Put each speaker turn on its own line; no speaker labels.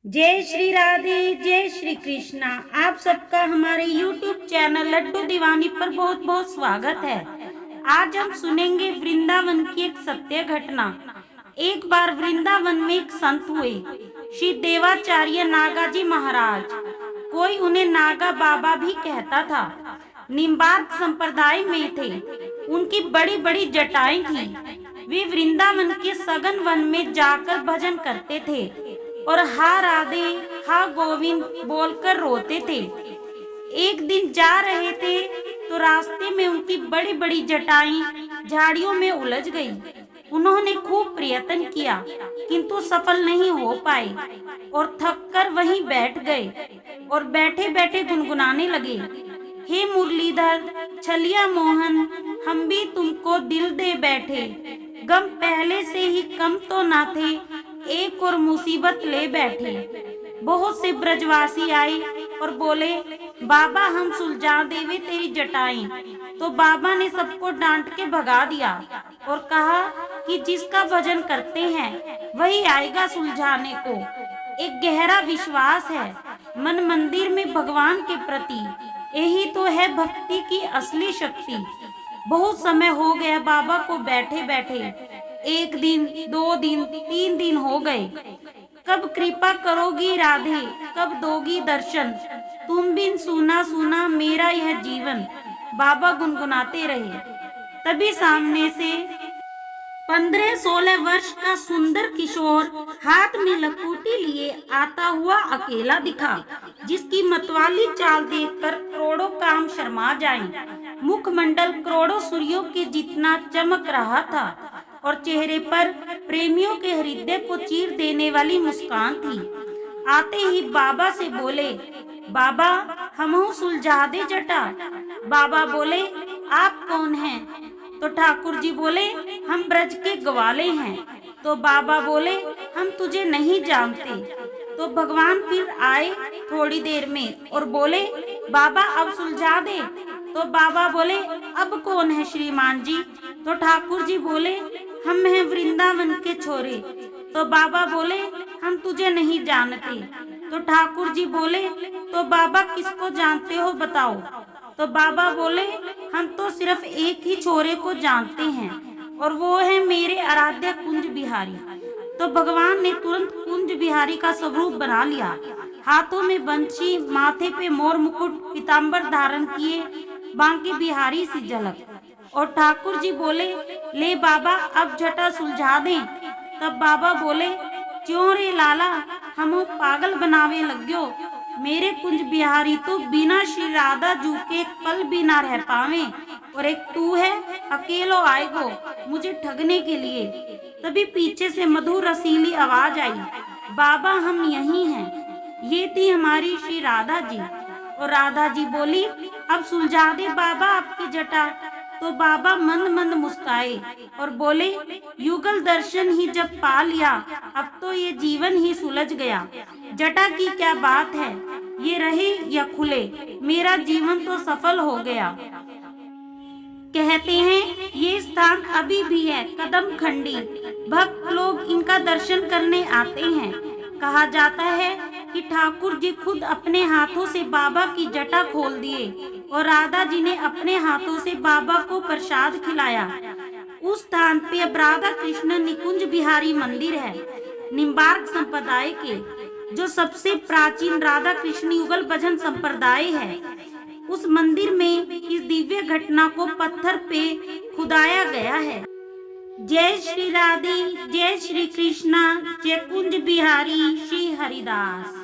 जय श्री राधे, जय श्री कृष्णा। आप सबका हमारे YouTube चैनल लड्डू दीवानी पर बहुत बहुत स्वागत है। आज हम सुनेंगे वृंदावन की एक सत्य घटना। एक बार वृंदावन में एक संत हुए, श्री देवाचार्य नागाजी महाराज। कोई उन्हें नागा बाबा भी कहता था। निम्बार्क संप्रदाय में थे। उनकी बड़ी बड़ी जटाएं थी। वे वृंदावन के सघन वन में जाकर भजन करते थे और हा राधे हा गोविंद बोलकर रोते थे। एक दिन जा रहे थे तो रास्ते में उनकी बड़ी बड़ी जटाएं झाड़ियों में उलझ गई। उन्होंने खूब प्रयत्न किया किंतु सफल नहीं हो पाए और थक कर वहीं बैठ गए और बैठे बैठे गुनगुनाने लगे, हे मुरलीधर छलिया मोहन, हम भी तुमको दिल दे बैठे। गम पहले से ही कम तो ना थे, एक और मुसीबत ले बैठे। बहुत से ब्रजवासी आए और बोले, बाबा हम सुलझा देवे तेरी जटाएं। तो बाबा ने सबको डांट के भगा दिया और कहा कि जिसका भजन करते हैं वही आएगा सुलझाने को। एक गहरा विश्वास है मन मंदिर में भगवान के प्रति, यही तो है भक्ति की असली शक्ति। बहुत समय हो गया बाबा को बैठे बैठे। एक दिन, 2 दिन, 3 दिन हो गए। कब कृपा करोगी राधे, कब दोगी दर्शन, तुम बिन सूना सूना मेरा यह जीवन। बाबा गुनगुनाते रहे। तभी सामने से 15-16 वर्ष का सुंदर किशोर हाथ में लकुटी लिए आता हुआ अकेला दिखा, जिसकी मतवाली चाल देखकर करोड़ों काम शर्मा जाएं। मुखमंडल करोड़ों सूर्यों के जितना चमक रहा था और चेहरे पर प्रेमियों के हृदय को चीर देने वाली मुस्कान थी। आते ही बाबा से बोले, बाबा हमहु सुलझा दे जटा। बाबा बोले, आप कौन हैं? तो ठाकुर जी बोले, हम ब्रज के ग्वाले हैं। तो बाबा बोले, हम तुझे नहीं जानते। तो भगवान फिर आए थोड़ी देर में और बोले, बाबा अब सुलझा दे। तो बाबा बोले, अब कौन है श्रीमान जी? तो ठाकुर जी बोले, हम हैं वृंदावन के छोरे। तो बाबा बोले, हम तुझे नहीं जानते। तो ठाकुर जी बोले, तो बाबा किसको जानते हो बताओ? तो बाबा बोले, हम तो सिर्फ एक ही छोरे को जानते हैं और वो है मेरे आराध्य कुंज बिहारी। तो भगवान ने तुरंत कुंज बिहारी का स्वरूप बना लिया। हाथों में बंशी, माथे पे मोर मुकुट, पीताम्बर धारण किए, बांके बिहारी सी झलक। और ठाकुर जी बोले, ले बाबा अब जटा सुलझा दें। तब बाबा बोले, क्यों रे लाला, हमो पागल बनावे लग्यो। मेरे कुंज बिहारी तो बिना श्री राधा जू के पल भी ना रह पावे और एक तू है अकेलो आएगो मुझे ठगने के लिए। तभी पीछे से मधुर रसीली आवाज आई, बाबा हम यही हैं, ये थी हमारी श्री राधा जी। और राधा जी बोली, अब सुलझा दे बाबा आपकी जटा। तो बाबा मंद मंद मुस्काए और बोले, युगल दर्शन ही जब पा लिया, अब तो ये जीवन ही सुलझ गया। जटा की क्या बात है, ये रहे या खुले, मेरा जीवन तो सफल हो गया। कहते हैं ये स्थान अभी भी है कदम खंडी, भक्त लोग इनका दर्शन करने आते हैं। कहा जाता है कि ठाकुर जी खुद अपने हाथों से बाबा की जटा खोल दिए और राधा जी ने अपने हाथों से बाबा को प्रसाद खिलाया। उस स्थान पे अब राधा कृष्ण निकुंज बिहारी मंदिर है, निम्बार्क संप्रदाय के, जो सबसे प्राचीन राधा कृष्ण युगल भजन संप्रदाय है। उस मंदिर में इस दिव्य घटना को पत्थर पे खुदाया गया है। जय श्री राधे, जय श्री कृष्णा, जय कुंज बिहारी श्री हरिदास।